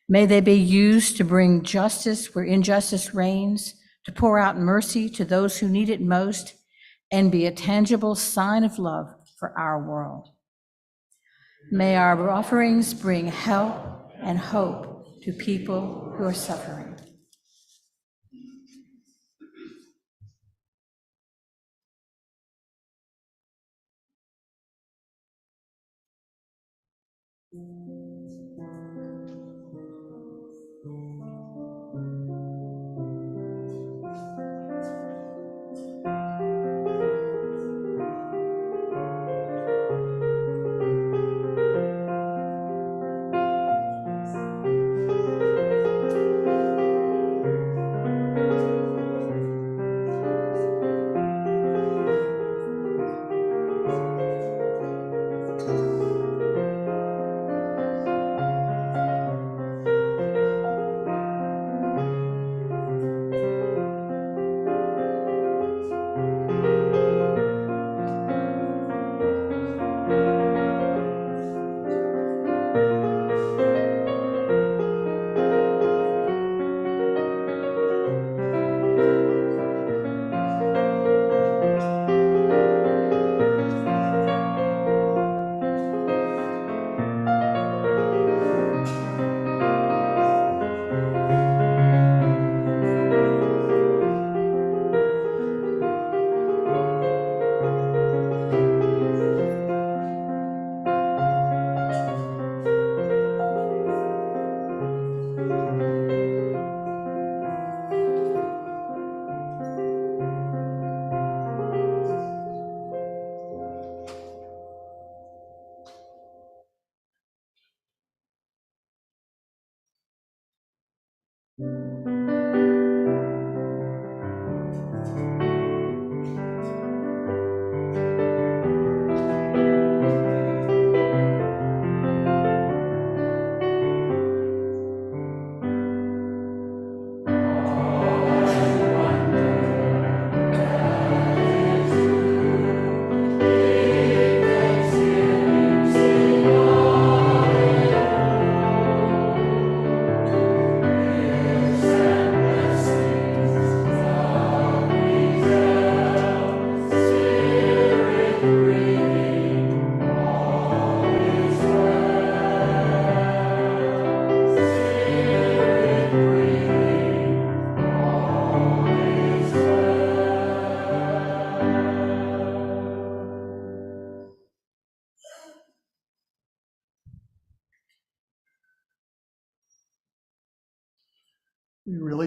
May they be used to bring justice where injustice reigns, to pour out mercy to those who need it most, and be a tangible sign of love for our world. May our offerings bring help and hope to people who are suffering.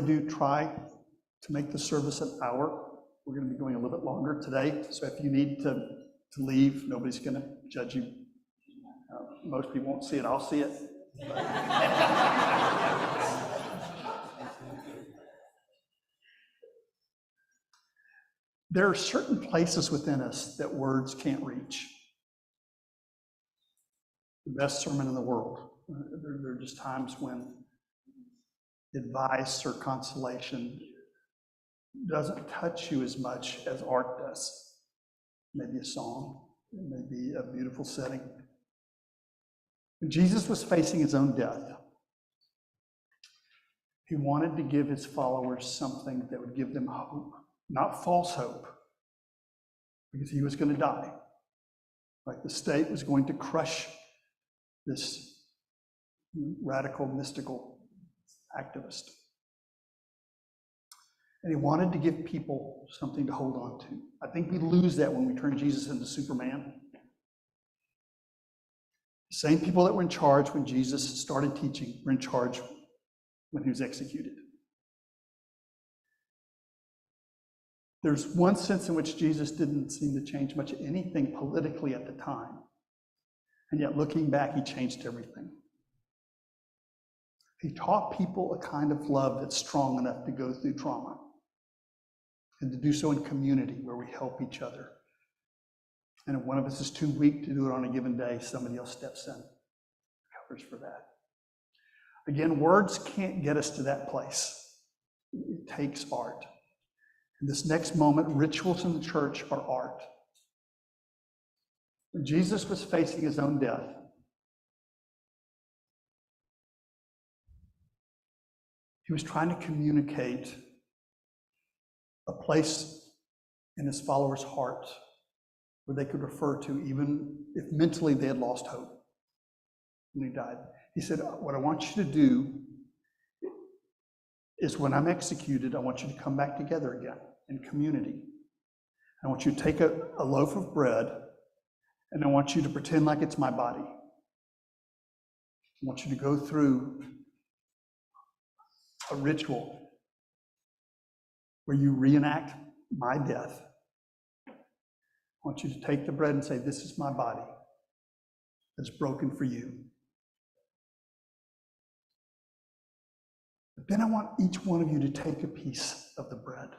really do try to make the service an hour. We're going to be going a little bit longer today, so if you need to leave, nobody's going to judge you. Most people won't see it, I'll see it. There are certain places within us that words can't reach. The best sermon in the world. There are just times when advice or consolation doesn't touch you as much as art does. Maybe a song, maybe a beautiful setting. When Jesus was facing his own death, he wanted to give his followers something that would give them hope, not false hope, because he was going to die. Like the state was going to crush this radical, mystical activist. And he wanted to give people something to hold on to. I think we lose that when we turn Jesus into Superman. The same people that were in charge when Jesus started teaching were in charge when he was executed. There's one sense in which Jesus didn't seem to change much anything politically at the time. And yet looking back, he changed everything. He taught people a kind of love that's strong enough to go through trauma and to do so in community where we help each other. And if one of us is too weak to do it on a given day, somebody else steps in, covers for that. Again, words can't get us to that place. It takes art. In this next moment, rituals in the church are art. When Jesus was facing his own death, he was trying to communicate a place in his followers' hearts where they could refer to, even if mentally they had lost hope when he died. He said, what I want you to do is when I'm executed, I want you to come back together again in community. I want you to take a loaf of bread, and I want you to pretend like it's my body. I want you to go through a ritual where you reenact my death. I want you to take the bread and say, this is my body that's broken for you. But then I want each one of you to take a piece of the bread.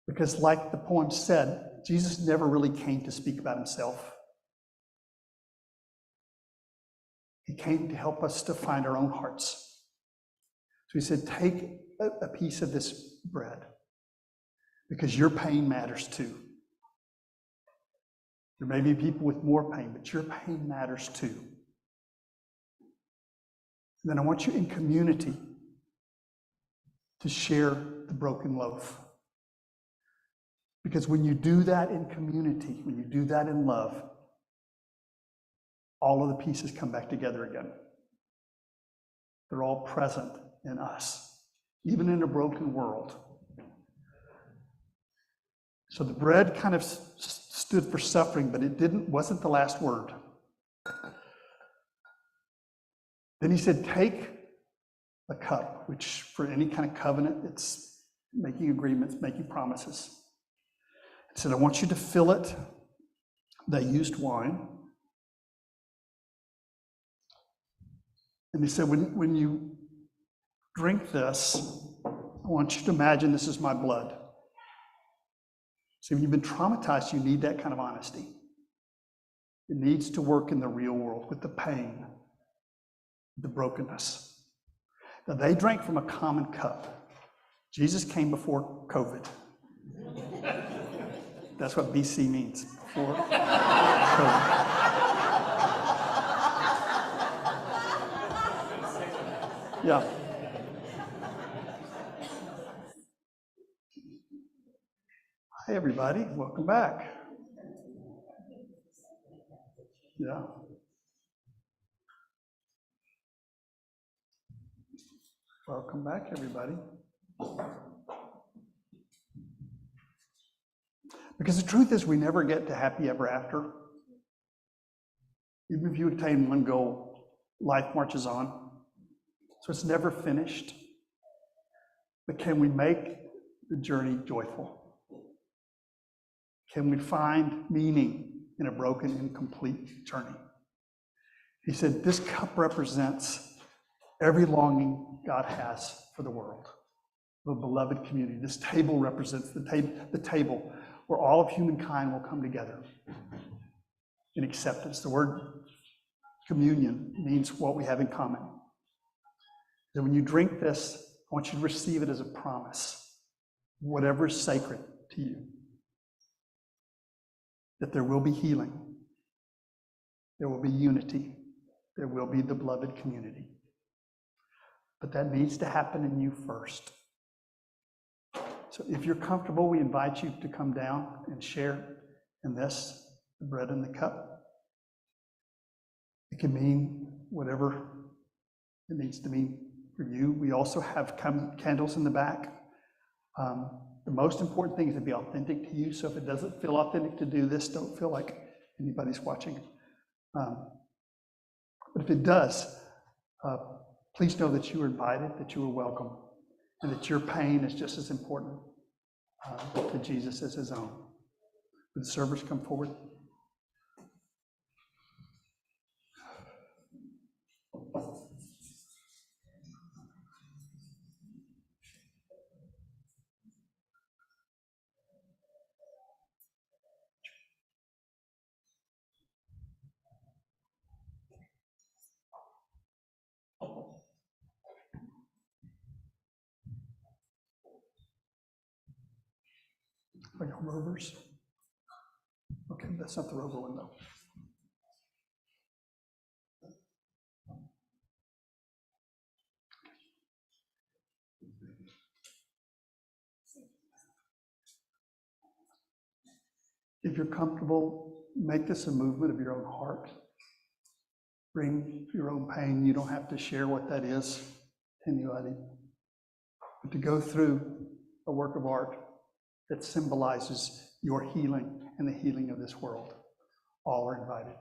Because like the poem said, Jesus never really came to speak about himself. He came to help us to find our own hearts. So he said, take a piece of this bread because your pain matters too. There may be people with more pain, but your pain matters too. And then I want you in community to share the broken loaf. Because when you do that in community, when you do that in love, all of the pieces come back together again. They're all present in us, even in a broken world. So the bread kind of stood for suffering, but it wasn't the last word. Then he said, take a cup, which for any kind of covenant, it's making agreements, making promises. He said, I want you to fill it. They used wine. And he said, when you drink this, I want you to imagine this is my blood. See, when you've been traumatized, you need that kind of honesty. It needs to work in the real world with the pain, the brokenness. Now, they drank from a common cup. Jesus came before COVID. That's what BC means, before COVID. Yeah. Hi, everybody. Welcome back. Yeah. Welcome back, everybody. Because the truth is, we never get to happy ever after. Even if you attain one goal, life marches on. So it's never finished. But can we make the journey joyful? Can we find meaning in a broken, incomplete journey? He said, this cup represents every longing God has for the world, the beloved community. This table represents the table where all of humankind will come together in acceptance. The word communion means what we have in common. That when you drink this, I want you to receive it as a promise, whatever is sacred to you, that there will be healing, there will be unity, there will be the beloved community. But that needs to happen in you first. So if you're comfortable, we invite you to come down and share in this, the bread and the cup. It can mean whatever it needs to mean for you. We also have candles in the back. The most important thing is to be authentic to you. So if it doesn't feel authentic to do this, don't feel like anybody's watching. But if it does, please know that you are invited, that you are welcome, and that your pain is just as important to Jesus as his own. Would the servers come forward? Are y'all rovers? Okay, that's not the rover one though. If you're comfortable, make this a movement of your own heart. Bring your own pain. You don't have to share what that is to anybody. But to go through a work of art that symbolizes your healing and the healing of this world. All are invited.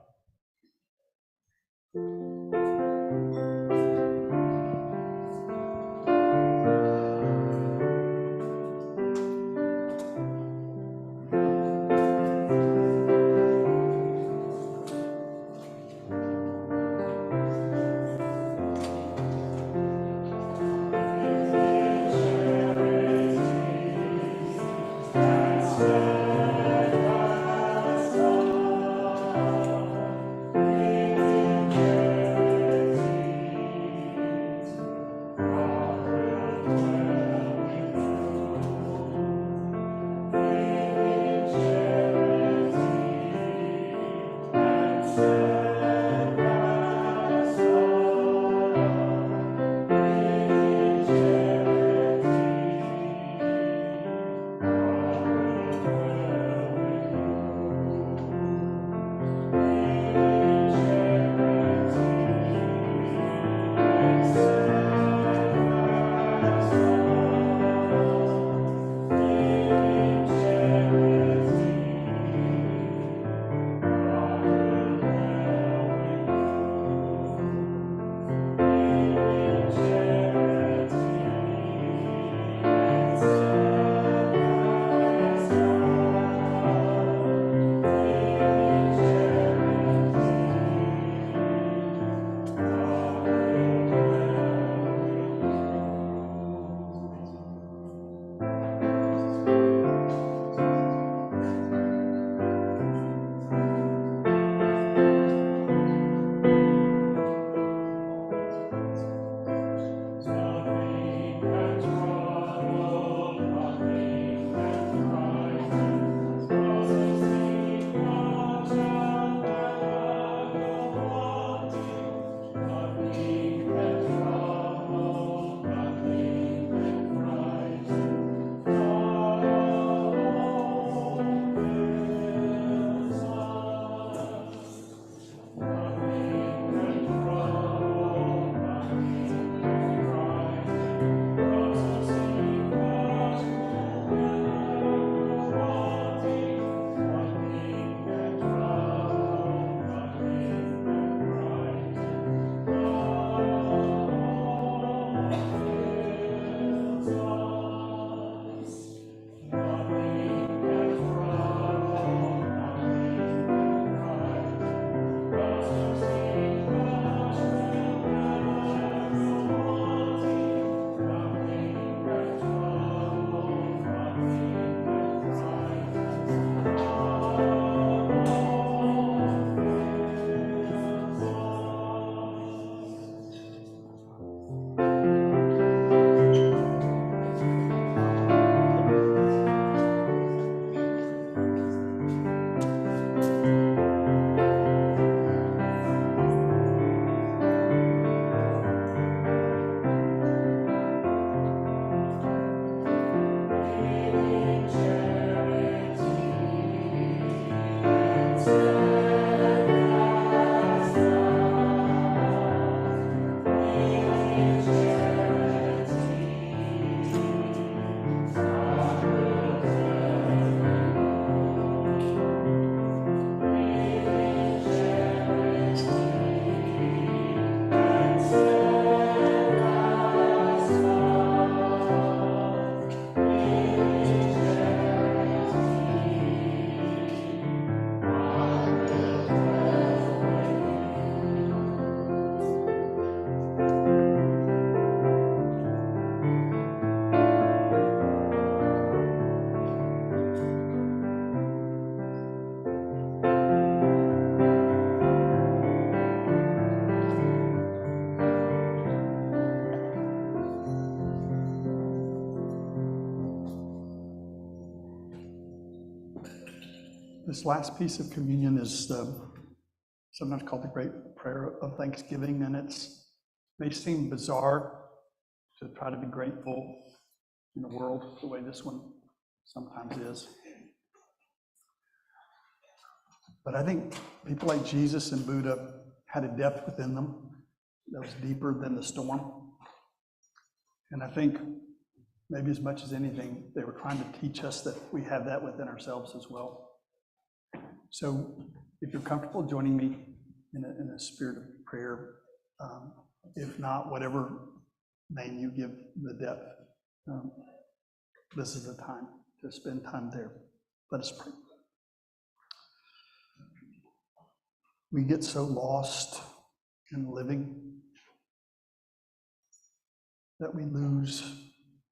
This last piece of communion is sometimes called the Great Prayer of Thanksgiving, and it may seem bizarre to try to be grateful in the world the way this one sometimes is. But I think people like Jesus and Buddha had a depth within them that was deeper than the storm. And I think maybe as much as anything, they were trying to teach us that we have that within ourselves as well. So if you're comfortable joining me in a spirit of prayer, if not, whatever name you give the depth, this is the time to spend time there. Let us pray. We get so lost in living that we lose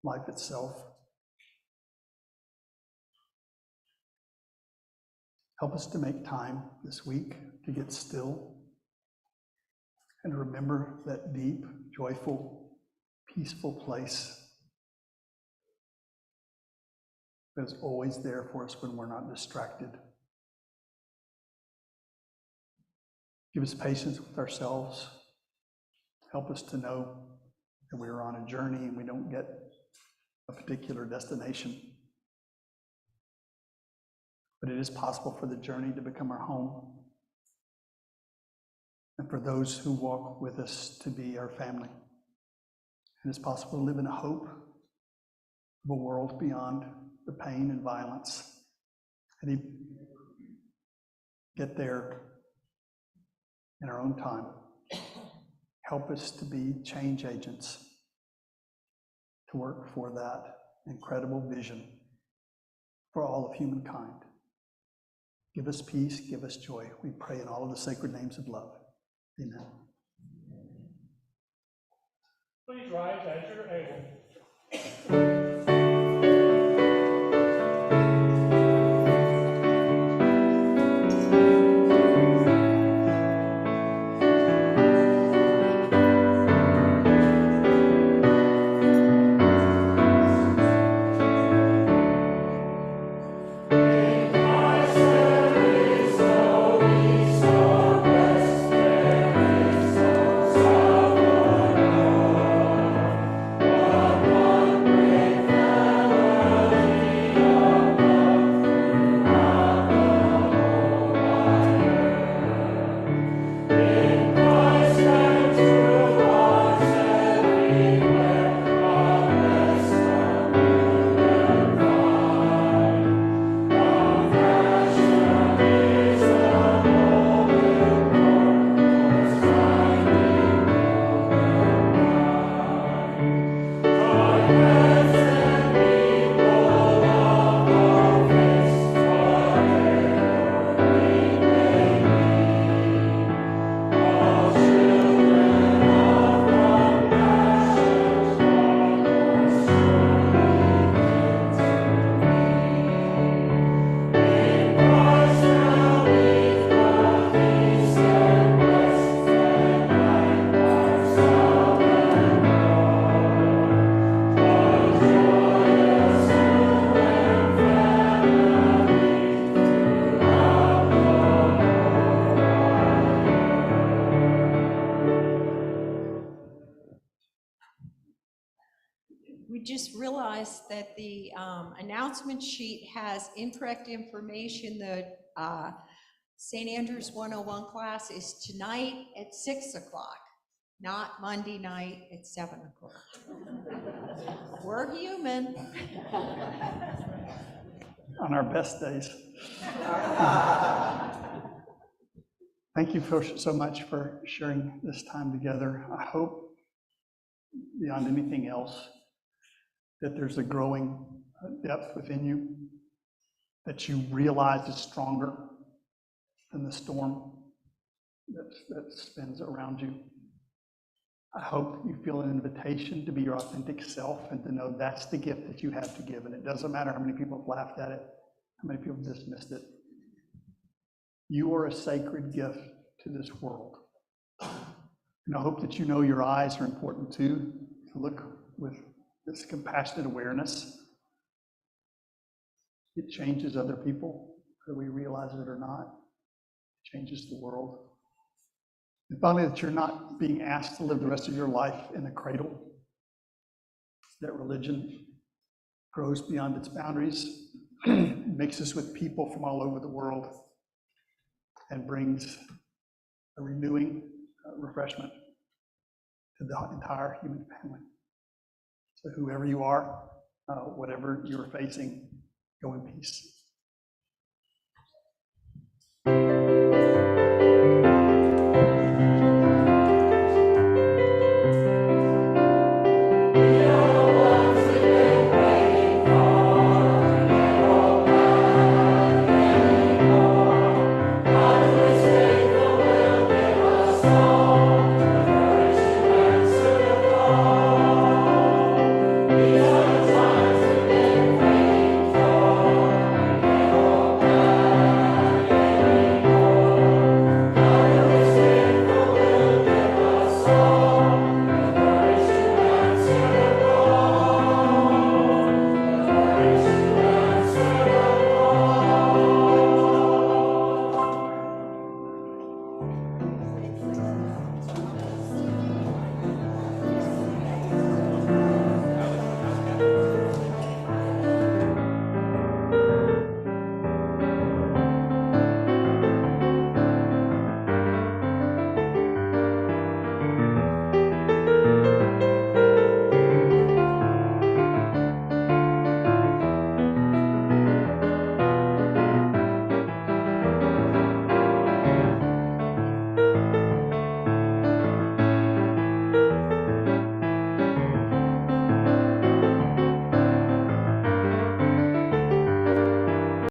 life itself. Help us to make time this week to get still and to remember that deep, joyful, peaceful place that is always there for us when we're not distracted. Give us patience with ourselves. Help us to know that we are on a journey and we don't get a particular destination. But it is possible for the journey to become our home, and for those who walk with us to be our family. And it's possible to live in a hope of a world beyond the pain and violence, and even get there in our own time. Help us to be change agents, to work for that incredible vision for all of humankind. Give us peace, give us joy. We pray in all of the sacred names of love. Amen. Please rise as you're able. We just realized that the announcement sheet has incorrect information. The St. Andrews 101 class is tonight at 6 o'clock, not Monday night at 7 o'clock. We're human. On our best days. Thank you so much for sharing this time together. I hope, beyond anything else, that there's a growing depth within you, that you realize is stronger than the storm that spins around you. I hope you feel an invitation to be your authentic self and to know that's the gift that you have to give. And it doesn't matter how many people have laughed at it, how many people have dismissed it. You are a sacred gift to this world. And I hope that you know your eyes are important too, to look with this compassionate awareness. It changes other people. whether we realize it or not. It changes the world. And finally, that you're not being asked to live the rest of your life in a cradle, that religion grows beyond its boundaries, mixes with people from all over the world, and brings a renewing refreshment to the entire human family. So whoever you are, whatever you're facing, go in peace.